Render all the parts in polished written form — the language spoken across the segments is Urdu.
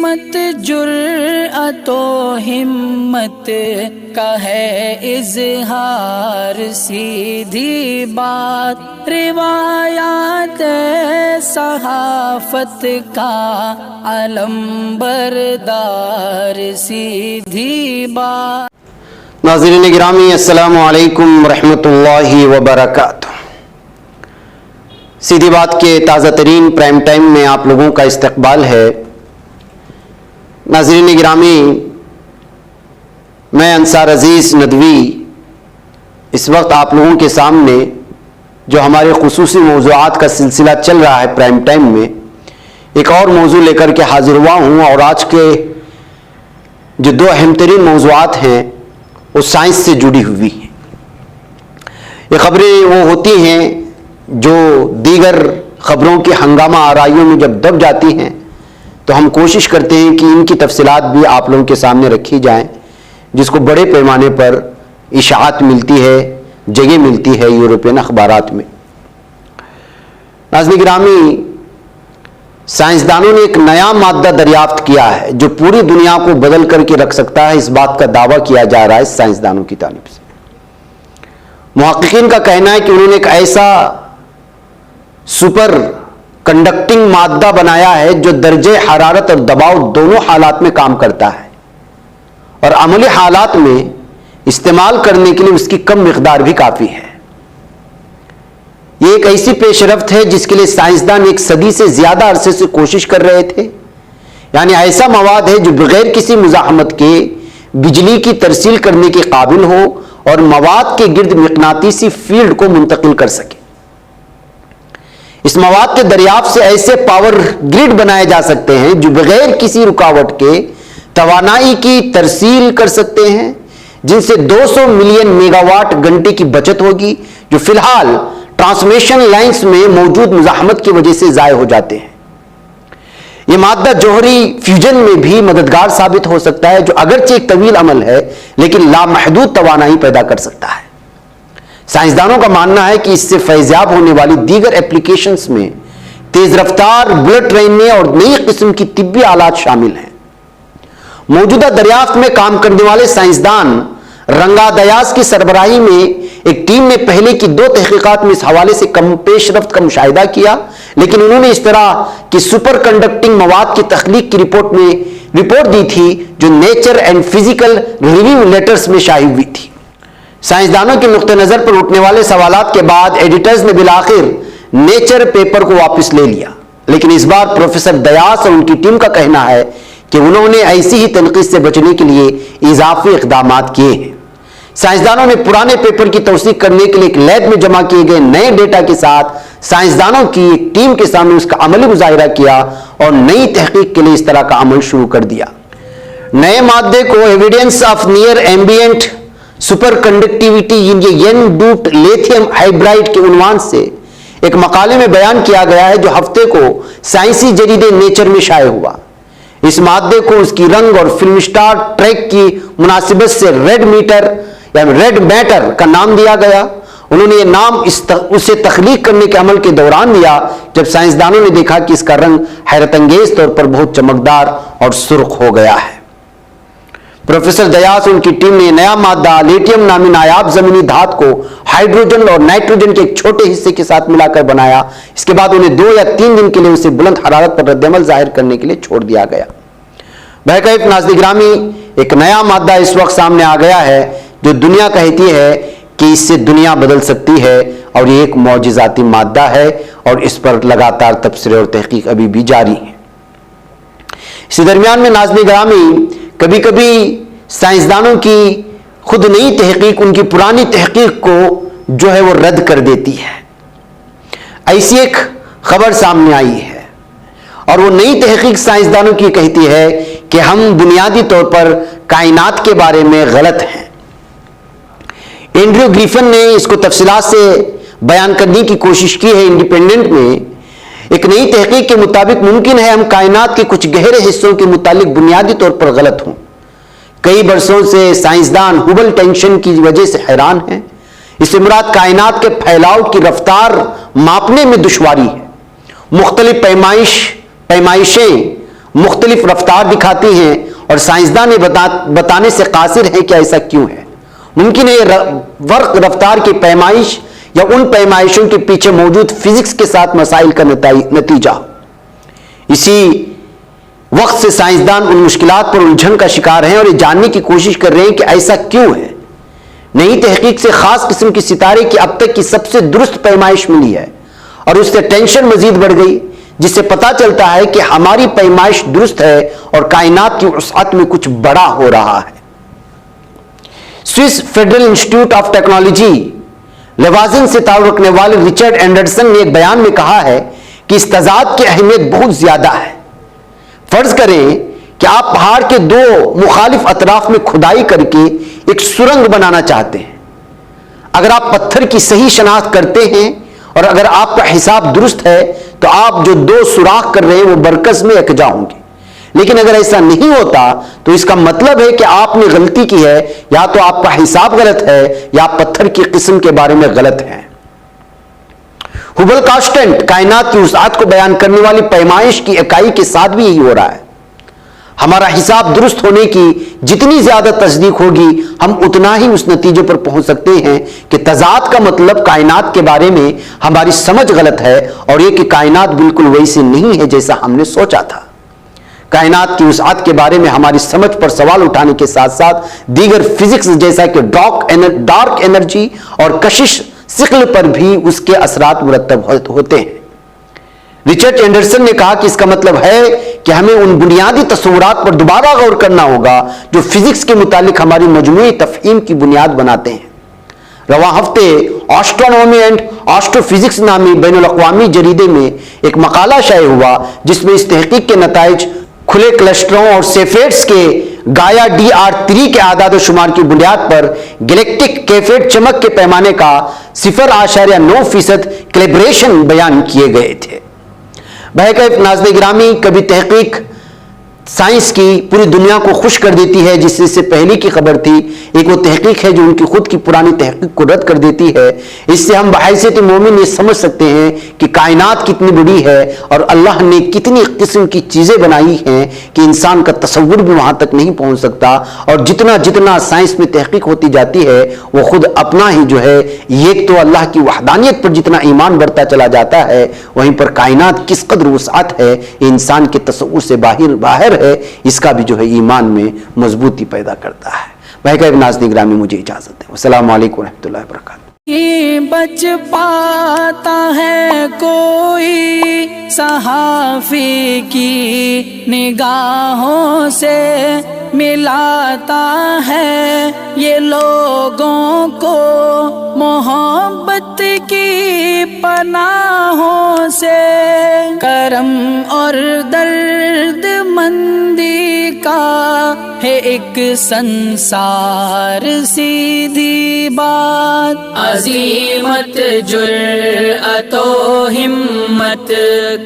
سمت جرأت و ہمت کا ہے اظہار، سیدھی بات روایات صحافت کا علم بردار، سیدھی بات۔ ناظرین گرامی، السلام علیکم ورحمۃ اللہ وبرکاتہ۔ سیدھی بات کے تازہ ترین پرائم ٹائم میں آپ لوگوں کا استقبال ہے۔ ناظرین گرامی، میں انصار عزیز ندوی اس وقت آپ لوگوں کے سامنے جو ہمارے خصوصی موضوعات کا سلسلہ چل رہا ہے پرائم ٹائم میں، ایک اور موضوع لے کر کے حاضر ہوا ہوں، اور آج کے جو دو اہم ترین موضوعات ہیں وہ سائنس سے جڑی ہوئی ہیں۔ یہ خبریں وہ ہوتی ہیں جو دیگر خبروں کی ہنگامہ آرائیوں میں جب دب جاتی ہیں تو ہم کوشش کرتے ہیں کہ ان کی تفصیلات بھی آپ لوگوں کے سامنے رکھی جائیں، جس کو بڑے پیمانے پر اشاعت ملتی ہے، جگہ ملتی ہے یورپین اخبارات میں۔ ناظرین گرامی، سائنسدانوں نے ایک نیا مادہ دریافت کیا ہے جو پوری دنیا کو بدل کر کے رکھ سکتا ہے، اس بات کا دعویٰ کیا جا رہا ہے سائنسدانوں کی جانب سے۔ محققین کا کہنا ہے کہ انہوں نے ایک ایسا سپر کنڈکٹنگ مادہ بنایا ہے جو درجہ حرارت اور دباؤ دونوں حالات میں کام کرتا ہے، اور عملی حالات میں استعمال کرنے کے لیے اس کی کم مقدار بھی کافی ہے۔ یہ ایک ایسی پیش رفت ہے جس کے لیے سائنسدان ایک صدی سے زیادہ عرصے سے کوشش کر رہے تھے۔ یعنی ایسا مواد ہے جو بغیر کسی مزاحمت کے بجلی کی ترسیل کرنے کے قابل ہو اور مواد کے گرد مقناطیسی فیلڈ کو منتقل کر سکے۔ اس مواد کے دریافت سے ایسے پاور گرڈ بنائے جا سکتے ہیں جو بغیر کسی رکاوٹ کے توانائی کی ترسیل کر سکتے ہیں، جن سے 200 ملین میگا واٹ گھنٹے کی بچت ہوگی، جو فی الحال ٹرانسمیشن لائنز میں موجود مزاحمت کی وجہ سے ضائع ہو جاتے ہیں۔ یہ مادہ جوہری فیوژن میں بھی مددگار ثابت ہو سکتا ہے، جو اگرچہ ایک طویل عمل ہے لیکن لامحدود توانائی پیدا کر سکتا ہے۔ سائنسدانوں کا ماننا ہے کہ اس سے فیضیاب ہونے والی دیگر اپلیکیشنز میں تیز رفتار بلٹ ٹرین میں اور نئی قسم کی طبی آلات شامل ہیں۔ موجودہ دریافت میں کام کرنے والے سائنسدان رنگا دیاس کی سربراہی میں ایک ٹیم نے پہلے کی 2 تحقیقات میں اس حوالے سے کم پیش رفت کا مشاہدہ کیا، لیکن انہوں نے اس طرح کی سپر کنڈکٹنگ مواد کی تخلیق کی رپورٹ دی تھی جو nature and physical review letters میں شائع ہوئی تھی۔ سائنسدانوں کے نقطہ نظر پر اٹھنے والے سوالات کے بعد ایڈیٹرز نے بالآخر نیچر پیپر کو واپس لے لیا، لیکن اس بار پروفیسر دیاس اور ان کی ٹیم کا کہنا ہے کہ انہوں نے ایسی ہی تنقید سے بچنے کے لیے اضافی اقدامات کیے ہیں۔ سائنسدانوں نے پرانے پیپر کی توثیق کرنے کے لیے ایک لیب میں جمع کیے گئے نئے ڈیٹا کے ساتھ سائنسدانوں کی ایک ٹیم کے سامنے اس کا عملی مظاہرہ کیا اور نئی تحقیق کے لیے اس طرح کا عمل شروع کر دیا۔ نئے مادے کو evidence of near ambient superconductivity in doped lithium hydride کے عنوان سے ایک مقالے میں بیان کیا گیا ہے، جو ہفتے کو سائنسی جریدے نیچر میں شائع ہوا۔ اس مادے کو اس کی رنگ اور فلم سٹار ٹریک کی مناسبت سے ریڈ میٹر کا نام دیا گیا۔ انہوں نے یہ نام اسے تخلیق کرنے کے عمل کے دوران دیا جب سائنسدانوں نے دیکھا کہ اس کا رنگ حیرت انگیز طور پر بہت چمکدار اور سرخ ہو گیا ہے۔ پروفیسر دیاس اور ان کی ٹیم نے نیا مادہ لیٹیم نامی نایاب زمینی دھات کو ہائیڈروجن اور نائٹروجن کے ایک چھوٹے حصے کے ساتھ ملا کر بنایا۔ اس کے بعد انہیں 2 یا 3 دن کے لیے اسے بلند حرارت پر رد عمل ظاہر کرنے کے لیے چھوڑ دیا گیا۔ بہرکیف ناظرین گرامی، ایک نیا مادہ اس وقت سامنے آ گیا ہے جو دنیا کہتی ہے کہ اس سے دنیا بدل سکتی ہے، اور یہ ایک معجزاتی مادہ ہے، اور اس پر لگاتار تبصرے اور تحقیق ابھی بھی جاری ہے۔ اسی درمیان میں ناظرین گرامی، کبھی کبھی سائنسدانوں کی خود نئی تحقیق ان کی پرانی تحقیق کو جو ہے وہ رد کر دیتی ہے۔ ایسی ایک خبر سامنے آئی ہے، اور وہ نئی تحقیق سائنسدانوں کی کہتی ہے کہ ہم بنیادی طور پر کائنات کے بارے میں غلط ہیں۔ اینڈریو گریفن نے اس کو تفصیلات سے بیان کرنے کی کوشش کی ہے انڈیپینڈنٹ میں۔ ایک نئی تحقیق کے مطابق ممکن ہے ہم کائنات کے کچھ گہرے حصوں کے متعلق بنیادی طور پر غلط ہوں۔ کئی برسوں سے سائنسدان ہبل ٹینشن کی وجہ سے حیران ہیں۔ اس سے مراد کائنات کے پھیلاؤ کی رفتار ماپنے میں دشواری ہے۔ مختلف پیمائشیں مختلف رفتار دکھاتی ہیں اور سائنسدان یہ بتانے سے قاصر ہیں کہ ایسا کیوں ہے۔ ممکن ہے یہ فرق رفتار کی پیمائش یا ان پیمائشوں کے پیچھے موجود فزکس کے ساتھ مسائل کا نتیجہ ہو۔ اسی وقت سے سائنسدان ان مشکلات پر الجھن کا شکار ہیں اور یہ جاننے کی کوشش کر رہے ہیں کہ ایسا کیوں ہے۔ نئی تحقیق سے خاص قسم کی ستارے کی اب تک کی سب سے درست پیمائش ملی ہے اور اس سے ٹینشن مزید بڑھ گئی، جس سے پتا چلتا ہے کہ ہماری پیمائش درست ہے اور کائنات کی وسعت میں کچھ بڑا ہو رہا ہے۔ Swiss Federal Institute of Technology Lausanne سے تعلق رکھنے والے رچرڈ اینڈرسن نے ایک بیان میں کہا ہے کہ اس تضاد کی اہمیت بہت زیادہ ہے۔ فرض کریں کہ آپ پہاڑ کے دو مخالف اطراف میں کھدائی کر کے ایک سرنگ بنانا چاہتے ہیں۔ اگر آپ پتھر کی صحیح شناخت کرتے ہیں اور اگر آپ کا حساب درست ہے تو آپ جو دو سوراخ کر رہے ہیں وہ برکس میں یکجا ہوں گے، لیکن اگر ایسا نہیں ہوتا تو اس کا مطلب ہے کہ آپ نے غلطی کی ہے، یا تو آپ کا حساب غلط ہے یا پتھر کی قسم کے بارے میں غلط ہے۔ ہبل کانسٹنٹ کائنات کی وسعت کو بیان کرنے والی پیمائش کی اکائی کے ساتھ بھی یہی ہو رہا ہے۔ ہمارا حساب درست ہونے کی جتنی زیادہ تصدیق ہوگی ہم اتنا ہی اس نتیجے پر پہنچ سکتے ہیں کہ تضاد کا مطلب کائنات کے بارے میں ہماری سمجھ غلط ہے اور یہ کہ کائنات بالکل ویسے نہیں ہے جیسا ہم نے سوچا تھا۔ کائنات کی وسعت کے بارے میں ہماری سمجھ پر سوال اٹھانے کے ساتھ ساتھ دیگر فزکس جیسا کہ ڈارک انرجی اور کشش ثقل پر بھی اس کے اثرات مرتب ہوتے ہیں۔ رچرڈ اینڈرسن نے کہا کہ اس کا مطلب ہے کہ ہمیں ان بنیادی تصورات پر دوبارہ غور کرنا ہوگا جو فزکس کے متعلق ہماری مجموعی تفہیم کی بنیاد بناتے ہیں۔ رواں ہفتے آسٹرونومی اینڈ آسٹرو فزکس نامی بین الاقوامی جریدے میں ایک مقالہ شائع ہوا جس میں اس تحقیق کے نتائج کھلے کلسٹروں اور سیفیٹس کے گایا DR3 کے اعداد و شمار کی بنیاد پر گلیکٹک کیفیٹ چمک کے پیمانے کا 0.9% کیلیبریشن بیان کیے گئے تھے۔ بہرکیف ناظرین گرامی، کبھی تحقیق سائنس کی پوری دنیا کو خوش کر دیتی ہے، جس سے پہلی کی خبر تھی ایک وہ تحقیق ہے جو ان کی خود کی پرانی تحقیق کو رد کر دیتی ہے۔ اس سے ہم بحیثیت مومن یہ سمجھ سکتے ہیں کہ کائنات کتنی بڑی ہے اور اللہ نے کتنی قسم کی چیزیں بنائی ہیں کہ انسان کا تصور بھی وہاں تک نہیں پہنچ سکتا، اور جتنا سائنس میں تحقیق ہوتی جاتی ہے وہ خود اپنا ہی جو ہے ایک تو اللہ کی وحدانیت پر جتنا ایمان بڑھتا چلا جاتا ہے، وہیں پر کائنات کس قدر وسعت ہے یہ انسان کے تصور سے باہر ہے، اس کا بھی جو ہے ایمان میں مضبوطی پیدا کرتا ہے۔ بہرکیف ناظرین گرامی، مجھے اجازت ہے۔ السلام علیکم ورحمۃ اللہ وبرکاتہ۔ بچ پاتا ہے کوئی صحافی کی نگاہوں سے، ملاتا ہے یہ لوگوں کو محبت کی پناہوں سے، کرم اور درد مندی کا ہے ایک سنسار، سیدھی بات عظیمت جرأت و ہمت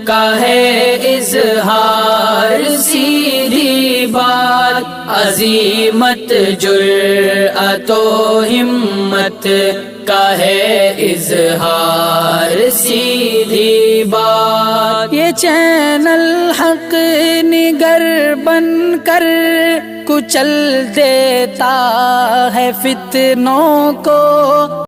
کا ہے اظہار، سیدھی بات عظیمت جرأت و ہمت کا ہے اظہار، سیدھی بات۔ یہ چینل حق نگر بن کر کچل دیتا ہے فتنوں کو،